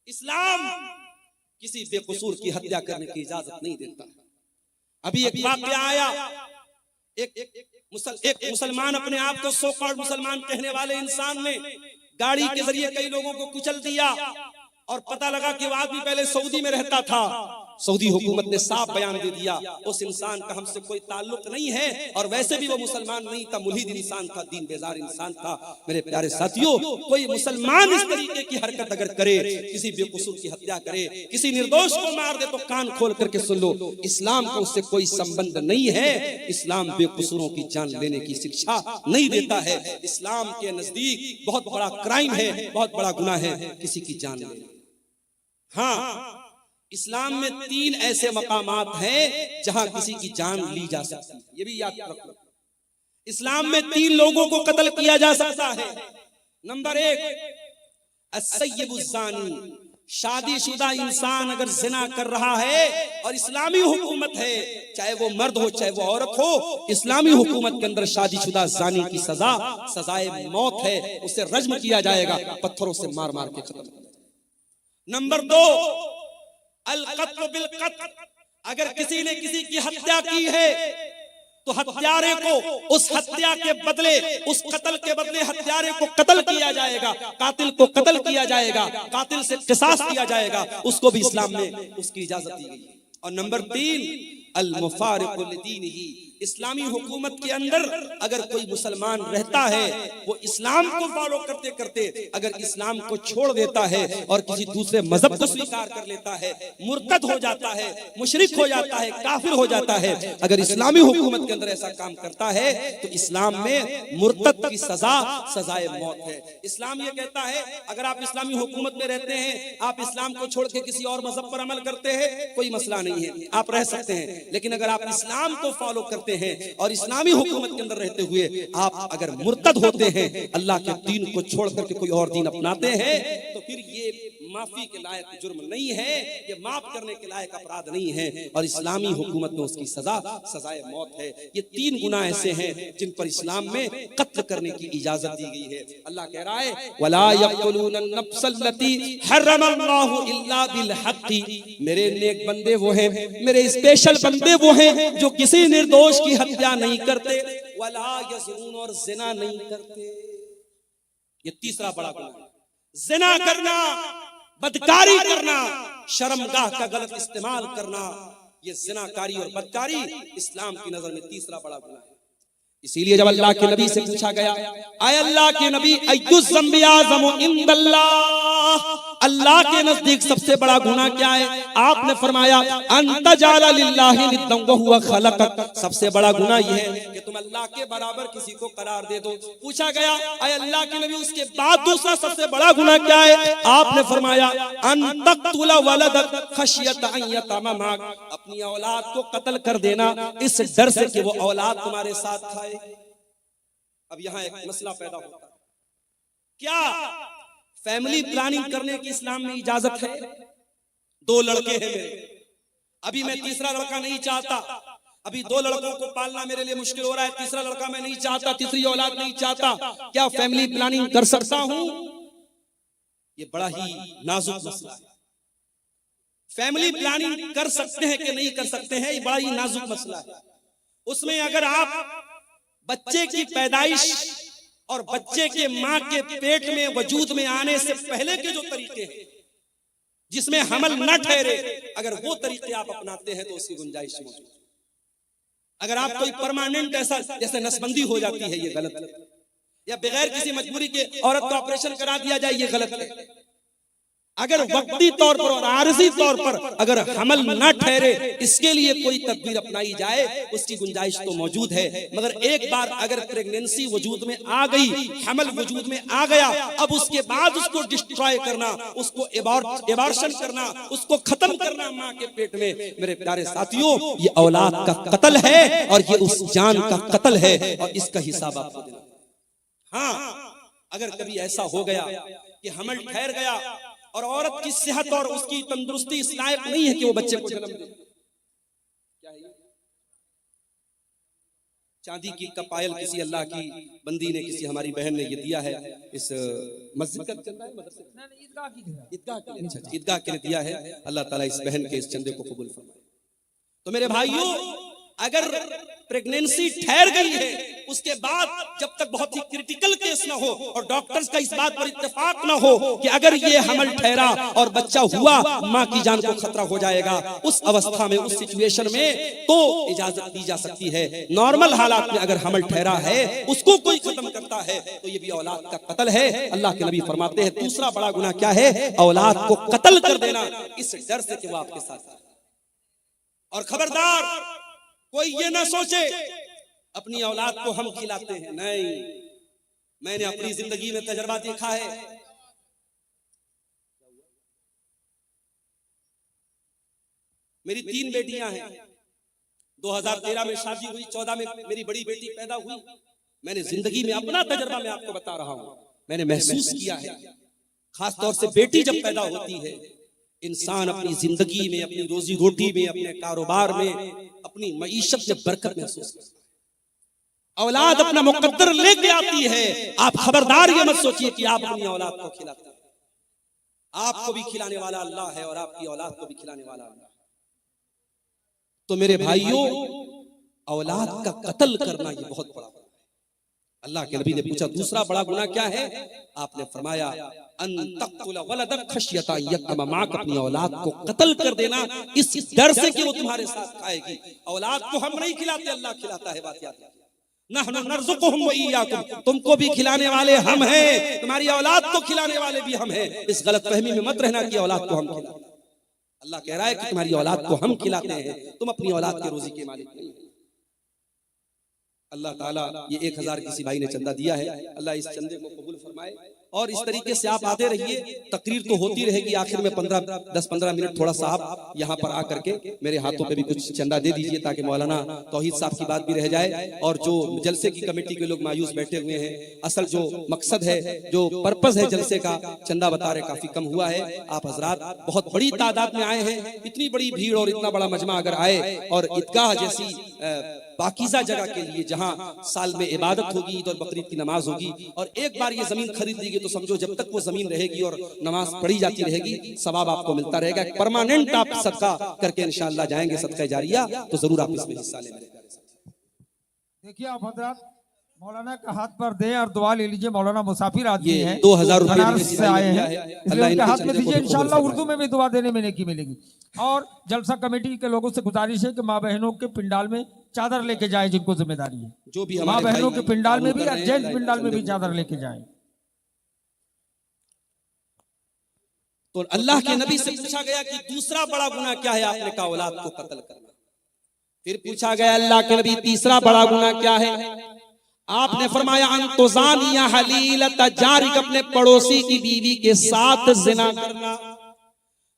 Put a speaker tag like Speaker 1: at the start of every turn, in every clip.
Speaker 1: इस्लाम किसी बेकसूर की हत्या करने की इजाजत नहीं देता। अभी एक वाकया आया, एक मुसलमान, अपने आप को सो कॉल्ड मुसलमान कहने वाले इंसान ने गाड़ी के जरिए कई लोगों को कुचल दिया और पता लगा कि वो आदमी पहले सऊदी में रहता था। सऊदी हुकूमत ने साफ बयान दे दिया उस इंसान का हमसे कोई ताल्लुक नहीं है, और वैसे भी वो मुसलमान नहीं था, मुल्हिद इंसान था, दीन बेजार इंसान था। मेरे प्यारे साथियों, कोई मुसलमान इस तरीके की हरकत अगर करे, किसी बेकसूर की हत्या करे, किसी निर्दोष को मार दे, तो कान खोल करके सुन लो, इस्लाम को उससे कोई संबंध नहीं है। इस्लाम बेकसूरों की जान लेने की शिक्षा नहीं देता है। इस्लाम के नजदीक बहुत बड़ा क्राइम है, बहुत बड़ा गुनाह है किसी की जान लेना। हाँ, इस्लाम में 3 ऐसे मकामात हैं जहां किसी की जान ली जा सकती है, ये भी याद रखो। इस्लाम में 3 लोगों को कत्ल किया जा सकता है। नंबर 1, अस्सय्यिबुज़्ज़ानी, शादीशुदा इंसान अगर जिना कर रहा है और इस्लामी हुकूमत है, चाहे वो मर्द हो चाहे वो औरत हो, इस्लामी हुकूमत के अंदर शादीशुदा जानी की सजा सजाए मौत है, उसे रज्म किया जाएगा, पत्थरों से मार मार के खत्म। नंबर 2, अल-क़त्ल बिल-क़त्ल, अगर किसी ने किसी की हत्या की है तो हत्यारे को उस हत्या के बदले, उस कत्ल के बदले हत्यारे को कत्ल किया जाएगा, कातिल को कत्ल किया जाएगा, कातिल से क़िसास किया जाएगा, उसको भी इस्लाम में उसकी इजाजत दी गई है। और नंबर 3, अल-मुफ़ारिक़ु लिदीनिही, इस्लामी हुकूमत के अंदर अगर कोई मुसलमान रहता है, वो इस्लाम को फॉलो करते करते अगर इस्लाम को छोड़ देता है और किसी दूसरे मजहब को स्वीकार कर लेता है, मुर्तद हो जाता है, मुशरिक हो जाता है, काफिर हो जाता है, अगर इस्लामी हुकूमत के अंदर ऐसा काम करता है तो इस्लाम में मुर्तद की सजा सजाए मौत है। इस्लाम ये कहता है, अगर आप इस्लामी हुकूमत में रहते हैं, आप इस्लाम को छोड़ के किसी और मजहब पर अमल करते हैं, कोई मसला नहीं है, आप रह सकते हैं। लेकिन अगर आप इस्लाम को फॉलो करते हैं और इस्लामी हुकूमत के अंदर रहते हुए आप अगर मुर्तद होते हैं, अल्लाह के दीन को छोड़ करके कोई और दीन अपनाते हैं, तो फिर ये माफी के लायक जुर्म नहीं है, ये माफ करने के लायक अपराध नहीं है, और इस्लामी हुकूमत में उसकी सजा सजाए मौत है। ये 3 गुनाह ऐसे हैं जिन पर इस्लाम में कत्ल करने की इजाजत दी गई है। अल्लाह कह रहा है, वला यक़्तुलून नफ्सल्लती हर्रमल्लाहु इल्ला बिल हक़्क़ि, मेरे नेक बंदे वो हैं, मेरे स्पेशल बंदे वो हैं जो किसी निर्दोष की हत्या नहीं करते, वला यज़्नून, और जिना नहीं करते। ये तीसरा बड़ा गुनाह है, जिना करना, बदकारी करना, शर्मगाह का गलत इस्तेमाल करना, ये जिनाकारी और बदकारी इस्लाम की नजर में तीसरा बड़ा गुनाह है। इसीलिए जब अल्लाह के नबी से पूछा गया, आय अल्लाह के नबी, अय्युज़ ज़म्बि आज़मु इंदल्लाह, अल्लाह के नजदीक सबसे बड़ा गुनाह क्या है? आपने फरमाया, अंत जाला लिल्लाहि निद्दन व हुवा खलक़क, सबसे बड़ा गुनाह यह है कि तुम अल्लाह के बराबर किसी को करार दे दो। पूछा गया, आय अल्लाह के नबी, उसके बाद दूसरा सबसे बड़ा गुनाह क्या है? आपने फरमाया, अन तक़्तुला वलदक खशियत अन यतमा माक, अपनी औलाद को कत्ल कर देना इस डर से कि वो औलाद तुम्हारे साथ खाए। अब यहाँ एक मसला पैदा होता है, क्या फैमिली प्लानिंग करने की इस्लाम में इजाजत है? 2 लड़के हैं मेरे, अभी मैं तीसरा लड़का नहीं चाहता, अभी 2 लड़कों को पालना मेरे लिए मुश्किल हो रहा है, तीसरा लड़का मैं नहीं चाहता, तीसरी औलाद नहीं चाहता, क्या फैमिली प्लानिंग कर सकता हूं? ये बड़ा ही नाजुक मसला है। फैमिली प्लानिंग कर सकते हैं कि नहीं कर सकते हैं, ये बड़ा ही नाजुक मसला है। उसमें अगर आप बच्चे की पैदाइश और बच्चे के मां के पेट में वजूद में आने से पहले के जो तरीके हैं जिसमें हमल न ठहरे, अगर वो तरीके आप अपनाते हैं तो उसकी गुंजाइश मौजूद है। अगर आप कोई परमानेंट ऐसा जैसे नसबंदी हो जाती है, ये गलत है, या बगैर किसी मजबूरी के औरत को ऑपरेशन करा दिया जाए, ये गलत है। अगर वक्ती तौर पर और आरजी तौर पर अगर हमल न ठहरे, इसके लिए कोई तदबीर अपनाई जाए, उसकी गुंजाइश तो मौजूद है। मगर एक बार अगर प्रेगनेंसी वजूद में आ गई, हमल वजूद में आ गया, अब उसके बाद उसको डिस्ट्रॉय करना, उसको एबॉर्शन करना, उसको खत्म करना मां के पेट में, मेरे प्यारे साथियों, ये औलाद का कत्ल है और ये उस जान का कत्ल है, और इसका हिसाब आपको देना। हाँ, अगर कभी ऐसा हो गया कि हमल ठहर गया और औरत की सेहत और उसकी तंदुरुस्ती इस लायक नहीं है कि वो बच्चे को जन्म दे, चांदी की का पायल किसी अल्लाह की बंदी ने, किसी हमारी बहन ने ये दिया है, इस मस्जिद का चंदा है, ईदगाह के लिए दिया है। अल्लाह ताला इस बहन के इस चंदे को कबूल फरमाए। तो मेरे भाइयों, अगर प्रेगनेंसी ठहर गई है, उसके बाद जब तक बहुत ही क्रिटिकल केस ना हो और डॉक्टर्स का इस बात पर इत्तेफाक ना हो कि अगर ये हमल ठहरा और बच्चा हुआ, माँ की जान को खतरा हो जाएगा, उस अवस्था में, उस सिचुएशन में तो इजाजत दी जा सकती है। नॉर्मल हालात में अगर हमल ठहरा है, उसको कोई खत्म करता है तो ये भी औलाद का कत्ल है। अल्लाह के नबी फरमाते हैं दूसरा बड़ा गुनाह क्या है? औलाद को कत्ल कर देना, इस डर से कि वो आपके साथ। और खबरदार कोई ये ना सोचे अपनी औलाद को हम खिलाते हैं, नहीं। मैंने अपनी जिंदगी में तजर्बा देखा है। मेरी 3 बेटियां हैं। 2013 में शादी हुई, 14 में मेरी बड़ी बेटी पैदा हुई। मैंने जिंदगी में अपना तजर्बा मैं आपको बता रहा हूं, मैंने महसूस किया है। खासतौर से बेटी जब पैदा होती है, इंसान अपनी जिंदगी में, अपनी रोजी रोटी में, अपने कारोबार में, अपनी मईशत में बरकत महसूस करता है। औलाद अपना मुकद्दर लेके आती है। आप खबरदार ये मत सोचिए कि आप अपनी औलाद को खिलाते हैं। आपको भी खिलाने वाला अल्लाह है और आपकी औलाद को भी खिलाने वाला अल्लाह है। तो मेरे भाइयों, औलाद का कत्ल करना ये बहुत बड़ा गुनाह है। अल्लाह के नबी ने पूछा दूसरा बड़ा गुनाह क्या है? आपने फरमाया अन तक़तुल वलदक खश्यता यतम माक, अपनी औलाद को कत्ल कर देना इस डर से कि वो तुम्हारे साथ खाएगी। औलाद को हम नहीं खिलाते, अल्लाह खिलाता है। बात याद रखिए, नहनु नर्ज़ुकुहुम व इय्याकुम, तुमको भी खिलाने वाले हम हैं, तुम्हारी औलाद को खिलाने वाले भी हम हैं। इस गलतफहमी में मत रहना कि औलाद को हम खिलाते हैं। अल्लाह कह रहा है कि तुम्हारी औलाद को हम खिलाते हैं, तुम अपनी औलाद के रोजी के मालिक नहीं हो। अल्लाह ताला ये 1000 किसी भाई ने चंदा दिया है, अल्लाह इस चंदे को कबूल फरमाए। और इस तरीके से आप आते रहिए, तकरीर तो होती रहेगी। आखिर में 10-15 मिनट थोड़ा सा आप यहाँ पर आकर के मेरे हाथों पे भी कुछ चंदा दे दीजिए, ताकि मौलाना तौहीद साहब की बात भी रह जाए। और जो जलसे की कमेटी के लोग मायूस बैठे हुए हैं, असल जो मकसद है, जो पर्पज है जलसे का, चंदा बता रहे काफी कम हुआ है। आप हजरात बहुत बड़ी तादाद में आए हैं। इतनी बड़ी भीड़ और इतना बड़ा मजमा अगर आए, और ईदगाह जैसी पाकीज़ा जगह के लिए जहां साल में इबादत होगी, ईद और बकरीद की नमाज होगी, और एक बार ये जमीन खरीद ली गई तो समझो जब तक वो जमीन रहेगी और नमाज पढ़ी जाती रहेगी, सवाब आपको मिलता रहेगा। परमानेंट आप सदका करके इंशाअल्लाह जाएंगे, सदका जारिया, तो जरूर आप इसमें हिस्सा लें।
Speaker 2: देखिए आप हजरात मौलाना का हाथ पर दे और दुआ ले लीजिए। मौलाना मुसाफिर आदमी है,
Speaker 1: 2000
Speaker 2: बनारस से आए हैं, इसलिए उनके हाथ में दीजिए। इंशाअल्लाह उर्दू में भी दुआ देने में नेकी मिलेगी। और जलसा कमेटी के लोगों से गुजारिश है कि माँ बहनों के पिंडाल में चादर लेके जाए, जिनको जिम्मेदारी है।
Speaker 1: जो भी
Speaker 2: माँ बहनों के पिंडाल में भी, जेंट्स पिंडाल में भी चादर लेके जाए।
Speaker 1: तो अल्लाह के नबी से पूछा गया कि दूसरा बड़ा गुनाह क्या है? आपने कहा औलाद को कत्ल करना। फिर पूछा गया अल्लाह के नबी तीसरा बड़ा गुनाह क्या है? आपने फरमाया अंतुजानिया हलीलत जारिक, अपने पड़ोसी की बीवी के साथ जिना करना।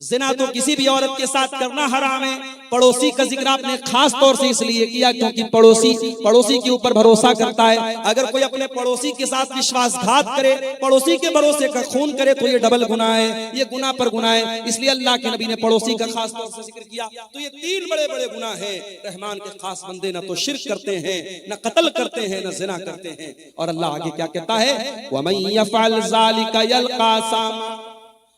Speaker 1: जिना तो किसी भी औरत के साथ करना हराम है। पड़ोसी का जिक्र आपने खास तौर से इसलिए किया क्योंकि पड़ोसी के ऊपर भरोसा करता है। अगर कोई अपने पड़ोसी के साथ विश्वासघात करे, पड़ोसी के भरोसे का खून करे, तो ये डबल गुनाह है, ये गुनाह पर गुनाह है। इसलिए अल्लाह के नबी ने पड़ोसी का खास तौर से जिक्र किया। तो ये 3 बड़े बड़े गुनाह हैं। रहमान के खास बंदे न तो शिर्क करते हैं, न कत्ल करते हैं, न जिना करते हैं। और अल्लाह आगे क्या कहता है? वमन यफअल ज़ालिका यल्का सामा,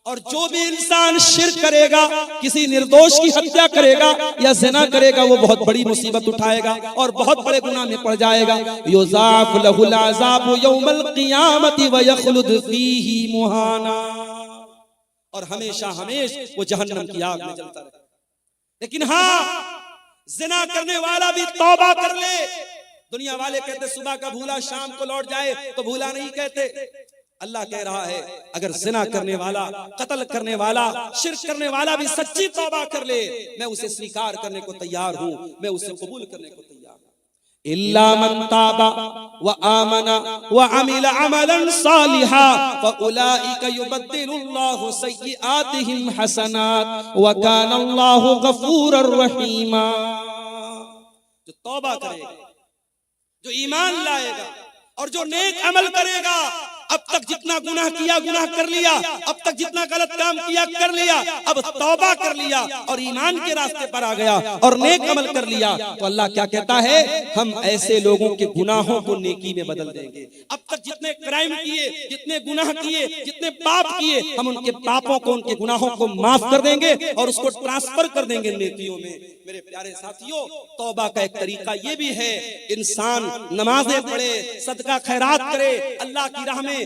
Speaker 1: और जो भी इंसान शिर्क करेगा, किसी निर्दोष की हत्या करेगा या जिना करेगा, वो बहुत बड़ी मुसीबत उठाएगा और बहुत बड़े गुनाह में पड़ जाएगा। युज़ाफ़ लहुल अज़ाबु यौमल क़ियामति व यख़लुद फ़ीही मुहाना, और हमेशा वो जहन्नम की आग में जलता रहेगा। लेकिन हाँ, जिना करने वाला भी तौबा कर ले। दुनिया वाले कहते सुबह का भूला शाम को लौट जाए, तो भूला नहीं कहते। अल्लाह कह रहा है अगर जिना करने वाला, कत्ल करने वाला, शिर्क करने वाला भी सच्ची तौबा कर ले, मैं उसे स्वीकार करने को तैयार हूं, मैं उसे कबूल करने को तैयार हूं। इल्ला मन ताबा व आमना व अमिल अमलन सालिहा फउलाइका युबद्दिलुल्लाहु सय्यिआतिहिम हसनात व काना अल्लाहु गफूरर रहीमा। जो तौबा करेगा, जो ईमान लाएगा और जो नेक अमल करेगा, अब तक जितना गुनाह किया गुनाह कर लिया, अब तक जितना गलत काम किया कर लिया, अब तौबा कर लिया और ईमान के रास्ते पर आ गया और नेक अमल कर लिया, तो अल्लाह क्या कहता है, हम ऐसे लोगों के गुनाहों को नेकी में बदल देंगे। अब तक जितने क्राइम किए, जितने गुनाह किए, जितने पाप किए, हम उनके पापों को, उनके गुनाहों को माफ कर देंगे और उसको ट्रांसफर कर देंगे नेकियों में। मेरे प्यारे साथियों, तौबा का एक तरीका ये भी है, इंसान नमाजें पढ़े, सदका खैरात करे, अल्लाह की राह में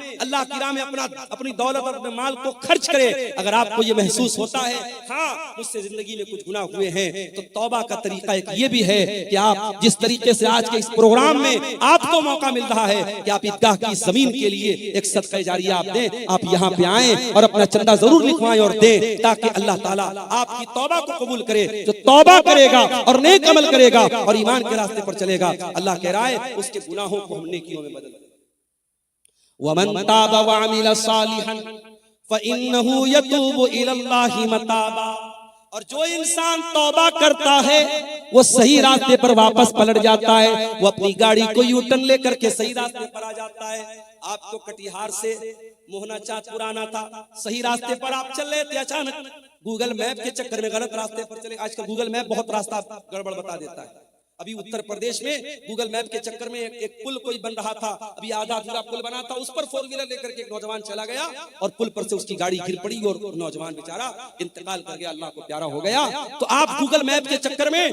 Speaker 1: अपनी दौलत और अपने माल को खर्च करे। अगर आपको ये महसूस होता है हाँ मुझसे जिंदगी में कुछ गुनाह हुए हैं, तो तौबा का तरीका एक ये भी है कि आप जिस तरीके से आज के इस प्रोग्राम में आपको मौका मिल रहा है कि आप ईदगाह की जमीन के लिए एक सदका जारिया आप दें, आप यहाँ पे आए और अपना चंदा जरूर लिखवाएं और दें, ताकि अल्लाह ताला आपकी तौबा को कबूल करे। जो तौबा करेगा और नेक अमल करेगा और ईमान के रास्ते पर चलेगा, अल्लाह कह रहा है उसके गुनाहों को हम नेकियों में बदल देंगे। वमन ताबा व अमिल सालिहन फइन्नहु यतूबु इलल्लाहि मताबा। और जो इंसान तौबा करता है वो सही रास्ते पर वापस पलट जाता है, वो अपनी गाड़ी को यू टर्न लेकर के सही रास्ते पर आ जाता है। आपको कटिहार से मोहना चाँदपुर आना था, सही रास्ते पर आप चल रहे थे, अचानक गूगल मैप के चक्कर में गलत रास्ते पर चले। आजकल गूगल मैप बहुत रास्ता गड़बड़ बता देता है। अभी उत्तर प्रदेश में गूगल मैप के चक्कर में एक पुल कोई बन रहा था, अभी आधा अधूरा पुल बना था, उस पर 4 व्हीलर लेकर के एक नौजवान चला गया और पुल पर से उसकी गाड़ी गिर पड़ी और नौजवान बेचारा इंतकाल कर गया, अल्लाह को प्यारा हो गया। तो आप गूगल मैप के चक्कर में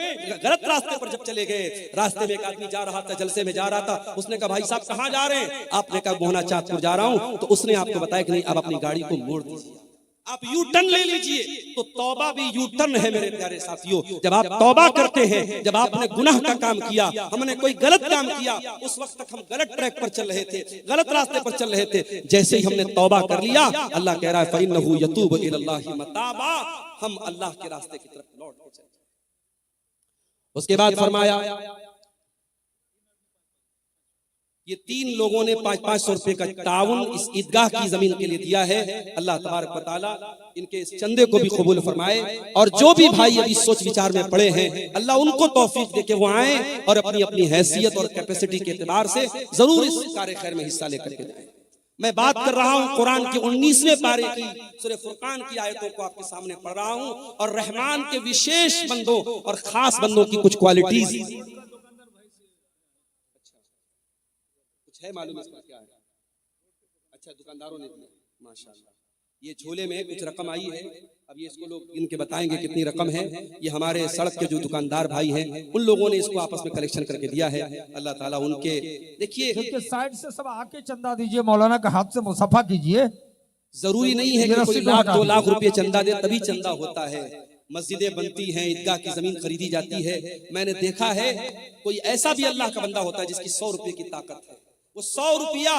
Speaker 1: गलत रास्ते पर जब चले गए, रास्ते में एक आदमी जा रहा था, जलसे में जा रहा था, उसने कहा भाई साहब कहाँ जा रहे हैं? आपने कहा मोहना चाँदपुर जा रहा हूँ। तो उसने आपको बताया कि नहीं, अब अपनी गाड़ी को मोड़ दीजिए, आप यू टर्न ले लीजिए। तो तौबा भी यू टर्न है मेरे प्यारे साथियों। जब आप तौबा करते हैं, जब आपने गुनाह का काम किया, हमने कोई गलत काम किया, उस वक्त तक हम गलत ट्रैक पर चल रहे थे, गलत रास्ते पर चल रहे थे, जैसे ही हमने तौबा कर लिया, अल्लाह कह रहा है फइन्नहु यतूबु इलल्लाहि मताबा, हम अल्लाह के रास्ते की तरफ लौट के चले। उसके बाद फरमाया ये 3 लोगों ने 500-500 रुपए का ताउन इस ईदगाह की जमीन के लिए दिया है। अल्लाह तबारक व तआला इनके इस चंदे को भी कबूल फरमाए, और जो भी भाई अभी सोच विचार में पड़े हैं, अल्लाह उनको तौफीक दे के वो आए और अपनी अपनी हैसियत और कैपेसिटी के एतबार से जरूर इस कार्य खैर में हिस्सा लेकर के जाए। मैं बात कर रहा हूँ कुरान के 19वें पारे की सूरह फुरकान की आयतों को आपके सामने पढ़ रहा हूँ, और रहमान के विशेष बंदों और खास बंदों की कुछ क्वालिटीज है, मालूम इसका क्या है? अच्छा, दुकानदारों ने दिया, माशाल्लाह। ये झोले में कुछ रकम आई है, अब ये इसको लोग इनके बताएंगे कितनी रकम है। ये हमारे सड़क के जो दुकानदार भाई हैं, उन लोगों ने इसको आपस में कलेक्शन करके दिया है। अल्लाह ताला उनके, देखिए
Speaker 2: साइड से सब आके चंदा दीजिए, मौलाना का हाथ से मुसफा कीजिए।
Speaker 1: जरूरी नहीं है कि कोई 1-2 लाख रुपए चंदा दे तभी चंदा होता है। मस्जिदें बनती हैं, ईदगाह की जमीन खरीदी जाती है। मैंने देखा है कोई ऐसा भी अल्लाह का बंदा होता है जिसकी 100 रुपए की ताकत है, वो 100 रुपया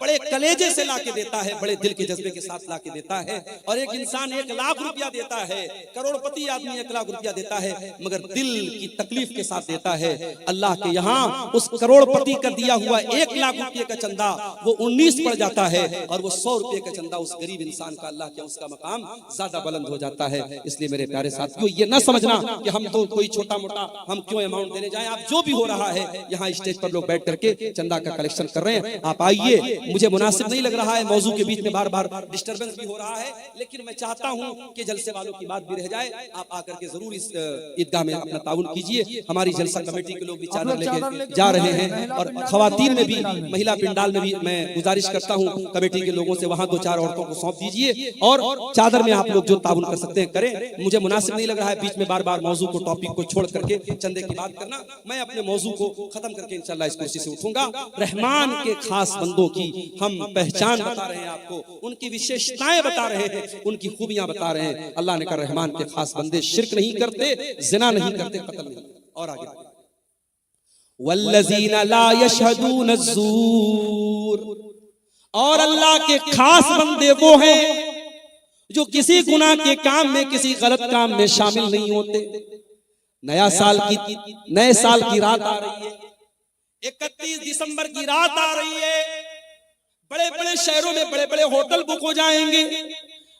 Speaker 1: बड़े कलेजे से लाके देता है, बड़े दिल के जज्बे के साथ लाके देता है। और एक इंसान 1 लाख रुपया देता है, करोड़पति आदमी 1 लाख रुपया देता है, मगर दिल की तकलीफ के साथ देता है। अल्लाह के यहाँ उस करोड़पति का दिया हुआ 1 लाख रुपये का चंदा वो 19 पड़ जाता है, और वो 100 रुपये का चंदा उस गरीब इंसान का अल्लाह के उसका मकाम ज्यादा बुलंद हो जाता है। इसलिए मेरे प्यारे साथियों, ये न समझना कि हम तो कोई छोटा मोटा हम क्यों अमाउंट देने जाए। आप जो भी हो रहा है, यहाँ स्टेज पर लोग बैठ करके चंदा का कलेक्शन कर रहे हैं, आप आइए। मुझे मुनासिब नहीं लग रहा है, मौजू के बीच में बार बार डिस्टरबेंस भी हो रहा है, लेकिन मैं चाहता हूं कि जलसे वालों की बात भी रह जाए। आप आकर के जरूर इस ईदगाह में अपना ताउन कीजिए। हमारी जलसा कमेटी के लोग भी चादर लेके जा रहे हैं, और खवातीन में भी, महिला पिंडाल में भी मैं गुजारिश करता हूं कमेटी के लोगों से वहां 2-4 औरतों को सौंप दीजिए, और चादर में आप लोग जो ताउन कर सकते हैं करें। मुझे मुनासिब नहीं लग रहा है बीच में बार बार मौजू को, टॉपिक को छोड़ करके चंदे की बात करना। मैं अपने मौजू को खत्म करके इंशाल्लाह इस कुर्सी से उठूंगा। रहमान के खास बंदों की हम पहचान बता रहे हैं आपको, उनकी विशेषताएं बता रहे हैं, उनकी खूबियां बता रहे हैं। अल्लाह ने कहा रहमान के खास बंदे शिर्क नहीं करते, जिना नहीं करते, कत्ल नहीं करते। और आगे वल्लज़ीना ला यशहदून अज़्ज़ूर, और अल्लाह के खास बंदे वो हैं जो किसी गुनाह के काम में, किसी गलत काम में शामिल नहीं होते। नए साल की रात आ रही है, 31 दिसंबर की रात आ रही है, बड़े बड़े शहरों में बड़े बड़े होटल बुक हो जाएंगे,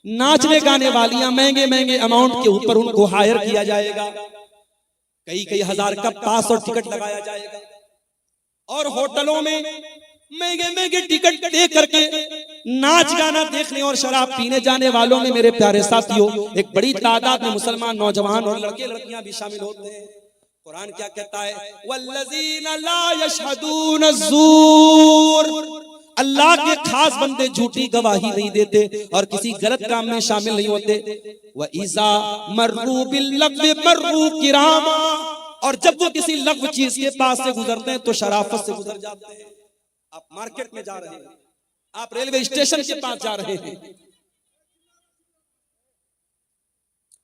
Speaker 1: नाचने गाने वालियां महंगे महंगे अमाउंट के ऊपर उनको हायर किया जाएगा, कई हजार का पास और टिकट लगाया जाएगा, और होटलों में महंगे महंगे टिकट दे करके नाच गाना देखने और शराब पीने जाने वालों में मेरे प्यारे साथियों एक बड़ी तादाद में मुसलमान नौजवान और लड़के लड़कियां भी शामिल होते हैं। कुरान क्या कहता है, वल्लज़ीना ला यशहदून अज़्ज़ूर, अल्लाह के खास बंदे झूठी गवाही नहीं देते और किसी गलत काम में शामिल नहीं होते। व इज़ा मर्रू बिल्लग़्वी मर्रू किरामा, और जब वो किसी लग़्व चीज के पास से गुजरते हैं तो शराफत से गुजर जाते हैं। आप मार्केट में जा रहे हैं, आप रेलवे स्टेशन के पास जा रहे हैं,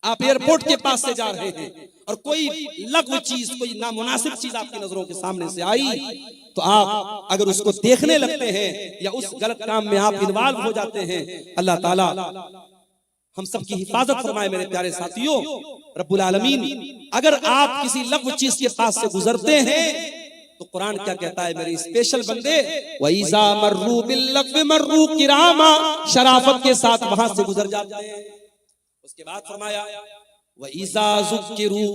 Speaker 1: आप एयरपोर्ट के पास से जा रहे हैं और कोई लग़्व चीज, कोई नामुनासिब चीज आपकी नजरों के सामने से आई तो आप अगर उसको देखने लगते हैं या उस गलत काम में आप इन्वॉल्व हो जाते हैं, अल्लाह ताला हम सबकी हिफाजत फरमाए मेरे प्यारे साथियों। रब्बुल आलमीन, अगर आप किसी लग़्व चीज के पास से गुजरते हैं तो कुरान क्या कहता है मेरे स्पेशल बंदे, वइज़ा मर्रू बिल्लग़्वी मर्रू किरामा, शराफत के साथ वहां से गुजर जाते हैं। उसके बाद फरमाया वइज़ा ज़ुक्किरू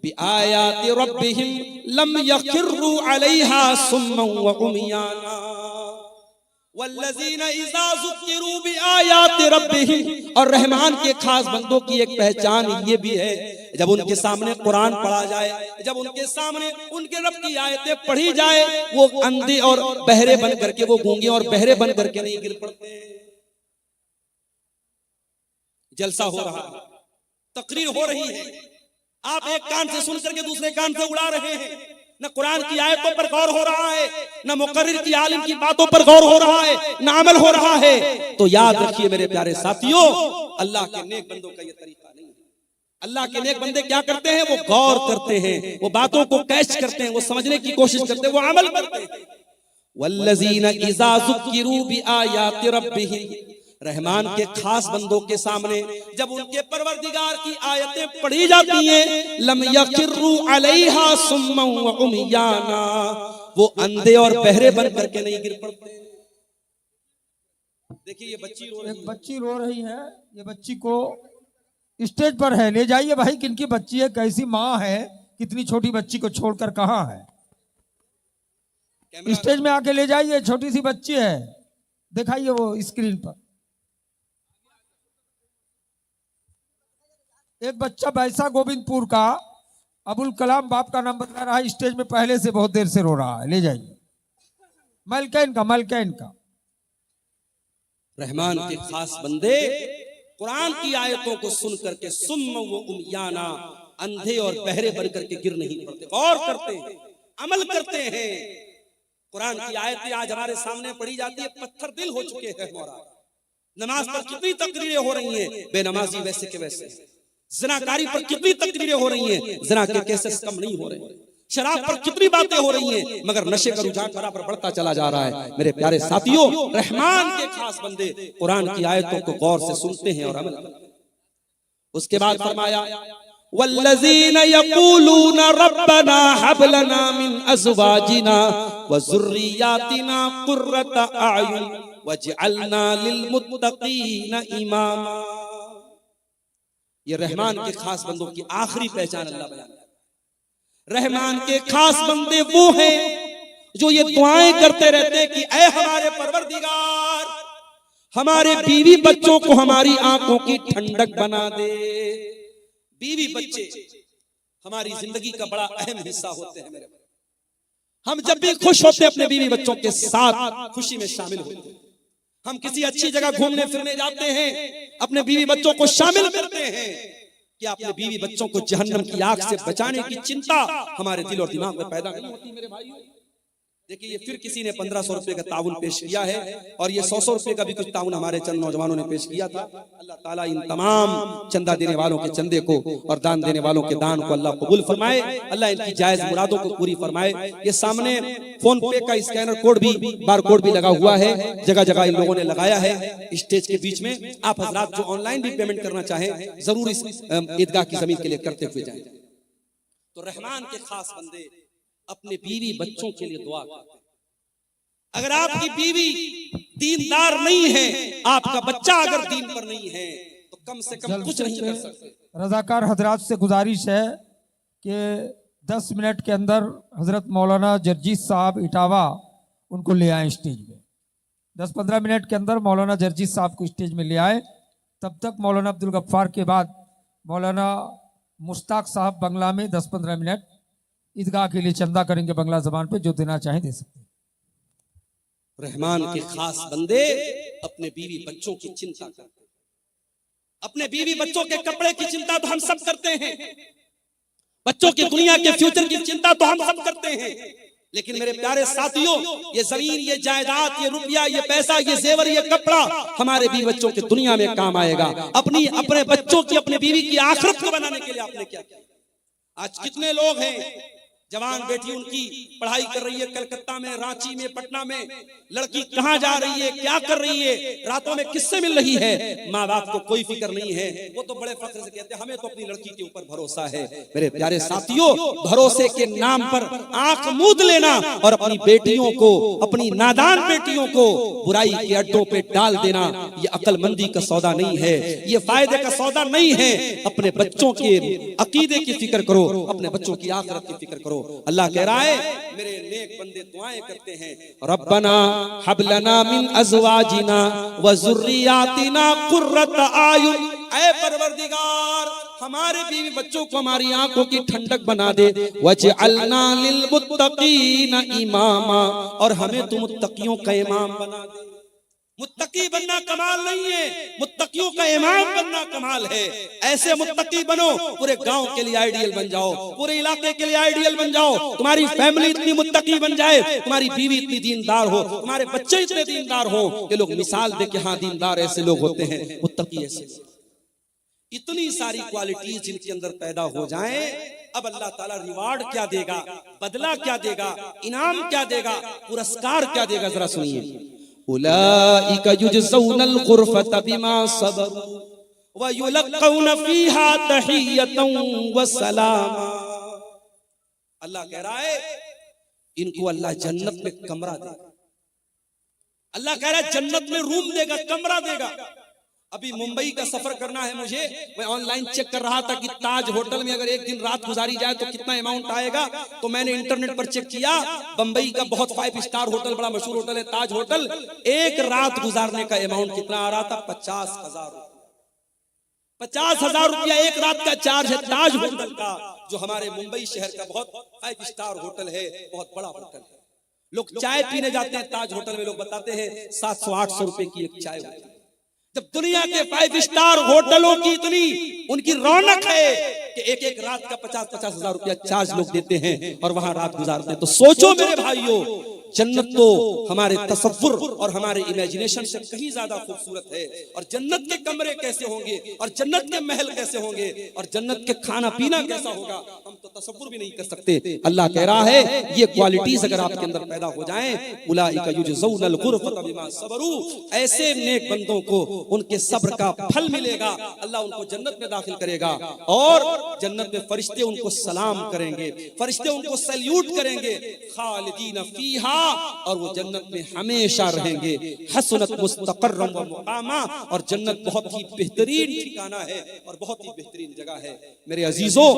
Speaker 1: बिआयाति रब्बिहिम लम यखिर्रू अलैहा सुम्मन व उमियाना वल्लज़ीना इज़ा ज़ुक्किरू बिआयाति रब्बिहिम, और रहमान के खास बंदों की एक पहचान ये भी है, जब उनके सामने कुरान पढ़ा जाए, जब उनके सामने उनके रब की आयतें पढ़ी जाए, वो अंधे और बहरे बन करके, वो गूंगे और बहरे बन करके नहीं गिर पड़ते। जलसा हो रहा है, तकरीर हो रही है, आप एक कान से सुन करके दूसरे कान से उड़ा रहे हैं, न कुरान की आयतों पर गौर हो रहा है, न मुकर्रिर की आलिम की बातों पर गौर हो रहा है, न अमल हो रहा है। तो याद रखिए मेरे प्यारे साथियों, अल्लाह के नेक बंदों का ये तरीका नहीं है। अल्लाह के नेक बंदे क्या करते हैं, वो गौर करते हैं, वो बातों को कैच करते हैं, वो समझने की कोशिश करते हैं, वो अमल करते हैं। वल्लज़ीना इज़ा ज़ुक्किरू बिआयाति रब्बिहिम, रहमान के खास बंदों के सामने जब उनके परवरदिगार की आयतें पढ़ी जाती हैं, लम यखिर्रू अलैहा सुम्मन व उमियाना, वो अंधे और बहरे बन करके नहीं गिर पड़ते। देखिए ये बच्ची रो रही है,
Speaker 2: एक बच्ची रो रही है, ये बच्ची को स्टेज पर है, ले जाइए भाई, किनकी बच्ची है, कैसी माँ है, कितनी छोटी बच्ची को छोड़कर कहाँ है, स्टेज में आके ले जाइए, छोटी सी बच्ची है, दिखाइए वो स्क्रीन पर। एक बच्चा बैसा गोविंदपुर का, अबुल कलाम बाप का नाम बता रहा है, स्टेज में पहले से बहुत देर से रो रहा है, ले जाइए। मलकैन का
Speaker 1: रहमान के खास बंदे कुरान की आयतों को सुन करके सुम्म व उमियाना, अंधे और बहरे बन करके गिर नहीं पड़ते, गौर करते हैं, अमल करते हैं। कुरान की आयतें आज हमारे सामने पढ़ी जाती है, पत्थर दिल हो चुके हैं मोरा। नमाज पर कितनी तकरीरें हो रही हैं, बेनमाजी वैसे के वैसे। ज़िनाकारी पर कितनी तकरीरें हो रही हैं, ज़िना के केसेस कम नहीं हो रहे। शराब पर कितनी बातें हो रही हैं, मगर नशे का रुझान बराबर बढ़ता चला जा रहा है। मेरे प्यारे साथियों, रहमान के खास बंदे कुरान की आयतों को गौर से सुनते हैं और अमल करते हैं। उसके बाद फरमाया वल्लज़ीना यक़ूलूना रब्बना हब लना मिन अज़वाजिना व ज़ुर्रिय्यातिना क़ुर्रता अयुन वजअलना लिलमुत्तक़ीना इमामा। ये रहमान के खास बंदों की आखिरी पहचान अल्लाह बयान करता है। रहमान के खास बंदे वो हैं जो ये दुआएं करते रहते हैं कि ऐ हमारे परवरदिगार, हमारे बीवी बच्चों को हमारी आंखों की ठंडक बना दे। बीवी बच्चे हमारी जिंदगी का बड़ा अहम हिस्सा होते हैं मेरे। हम जब भी खुश होते हैं अपने बीवी बच्चों के साथ खुशी में शामिल होते हैं। हम किसी अच्छी जगह घूमने फिरने जाते हैं, अपने बीवी बच्चों को शामिल करते हैं कि अपने बीवी बच्चों को जहन्नम की आग से बचाने की चिंता हमारे दिल और दिमाग में पैदा नहीं होती मेरे भाइयों। देखिए ये फिर किसी ने 1500 रुपए का ताउन पेश किया है और ये 100 रुपए का भी कुछ ताउन हमारे चंद नौजवानों ने पेश किया था। अल्लाह ताला इन तमाम चंदा देने वालों के चंदे को और दान देने वालों के दान को अल्लाह कबूल फरमाए, अल्लाह इनकी जायज मुरादों को पूरी फरमाए। ये सामने फोन पे का स्कैनर कोड भी, बार कोड भी लगा हुआ है, जगह जगह इन लोगों ने लगाया है स्टेज के बीच में। आप हजरात जो ऑनलाइन भी पेमेंट करना चाहें जरूर इस ईदगाह की जमीन के लिए करते हुए जाएं। तो रहमान के खास बंदे अपने बीवी बच्चों के लिए दुआ करते हैं। अगर आपकी बीवी दीनदार नहीं है, आपका बच्चा अगर दीन पर नहीं है, तो कम से कम कुछ नहीं कर सकते।
Speaker 2: रजाकार हजरात से गुजारिश है कि 10 मिनट के अंदर हजरत मौलाना जर्जीस साहब इटावा उनको ले आए स्टेज में। 10-15 मिनट के अंदर मौलाना जर्जी साहब को स्टेज में ले आए। तब तक मौलाना अब्दुल गफ्फार के बाद मौलाना मुश्ताक साहब बंगला में 10-15 मिनट ईदगाह के लिए चंदा करेंगे बंगला जबान पे, जो देना चाहे दे सकते हैं।
Speaker 1: रहमान के खास बंदे अपने बीवी बच्चों की चिंता करते हैं। अपने बीवी बच्चों के कपड़े की चिंता तो हम सब करते हैं, बच्चों की दुनिया के फ्यूचर की चिंता तो हम सब करते हैं, लेकिन मेरे प्यारे साथियों, ये जमीन, ये जायदाद, ये रुपया, ये पैसा, ये जेवर, ये कपड़ा हमारे बीवी बच्चों की दुनिया में काम आएगा। अपने बच्चों की, अपने बीवी की आखिरत को बनाने के लिए आपने क्या किया? आज कितने लोग हैं, जवान बेटी उनकी पढ़ाई कर रही है कलकत्ता में, रांची में, पटना में, लड़की कहां जा रही है, क्या कर रही है, रातों में किससे मिल रही है, माँ बाप को कोई फिक्र नहीं है। वो तो बड़े फख्र से कहते हैं हमें तो अपनी लड़की के ऊपर भरोसा है। मेरे प्यारे साथियों, भरोसे के नाम पर आंख मूंद लेना और अपनी बेटियों को, अपनी नादान बेटियों को बुराई के अड्डों पे डाल देना, ये अक्लमंदी का सौदा नहीं है, ये फायदे का सौदा नहीं है। अपने बच्चों के अकीदे की फिक्र करो, अपने बच्चों की आखिरत की फिक्र करो। अल्लाह कह रहा है, मेरे नेक बंदे दुआएं करते हैं, रब्बना हब लना मिन अज़वाजिना व ज़ुर्रियातिना कुर्रत आयुन, ऐ परवरदिगार हमारे बीवी बच्चों को हमारी आंखों की ठंडक बना दे, वजअलना लिल मुत्तकीना इमामा, और हमें तुम मुत्तकियों का इमाम बना दे। मुत्तकी बनना कमाल नहीं है, मुत्तकियों का इमाम बनना कमाल है। ऐसे मुत्तकी बनो, पूरे गांव के लिए आइडियल बन जाओ, पूरे इलाके के लिए आइडियल बन जाओ। तुम्हारी फैमिली इतनी मुत्तकी बन जाए, तुम्हारी बीवी इतनी दीनदार हो, तुम्हारे बच्चे इतने दीनदार हो कि लोग मिसाल दे के हाँ दीनदार ऐसे लोग होते हैं, मुत्तकी ऐसे। इतनी सारी क्वालिटीज जिनके अंदर पैदा हो जाएं, अब अल्लाह ताला रिवार्ड क्या देगा, बदला क्या देगा, इनाम क्या देगा, पुरस्कार क्या देगा, जरा सुनिए। उलाइका युजज़ौनल गुरफता बिमा सबरू व युलक़ौना फीहा तहियतन व सलामा। अल्लाह कह रहा है, इनको अल्लाह जन्नत में कमरा देगा। अल्लाह कह रहा है जन्नत में रूम देगा, कमरा देगा। अभी मुंबई का सफर करना है मुझे, मैं ऑनलाइन चेक कर रहा था कि ताज होटल में अगर एक दिन रात गुजारी जाए तो कितना अमाउंट आएगा। तो मैंने इंटरनेट पर चेक किया, बंबई का बहुत 5 स्टार होटल, बड़ा मशहूर होटल है ताज होटल, एक रात गुजारने का अमाउंट कितना आ रहा था, 50,000। 50,000 रुपया एक रात का चार्ज है ताज होटल का, जो हमारे मुंबई शहर का बहुत 5 स्टार होटल है, बहुत बड़ा होटल है। लोग चाय पीने जाते हैं ताज होटल में, लोग बताते हैं 700-800 रुपए की एक चाय होती है। जब दुनिया के 5 स्टार होटलों की इतनी उनकी रौनक है कि एक रात का 50-50 हजार रुपया चार्ज लोग देते हैं और वहां रात गुजारते हैं, तो सोचो मेरे भाइयों, जन्नत तो हमारे तसव्वुर और हमारे इमेजिनेशन से कहीं ज्यादा खूबसूरत है। और जन्नत के कमरे कैसे होंगे, और जन्नत के महल कैसे होंगे, और जन्नत के खाना पीना कैसा होगा, हम तो तसव्वुर भी नहीं कर सकते। अल्लाह कह रहा है ये क्वालिटीज अगर आपके अंदर पैदा हो जाएं, उलाइका युजज़ौनल गुरफता बिमा सबरू, ऐसे नेक बंदों को उनके सब्र का फल मिलेगा, अल्लाह उनको जन्नत में दाखिल करेगा और जन्नत में फरिश्ते उनको सलाम करेंगे, फरिश्ते उनको सैल्यूट करेंगे, खालिदीन फीहा, और वो जन्नत में हमेशा रहेंगे। हसनत मुस्तक़र्रम व मुक़ामा, और जन्नत बहुत ही बेहतरीन ठिकाना है और बहुत ही बेहतरीन जगह है। मेरे अजीजों,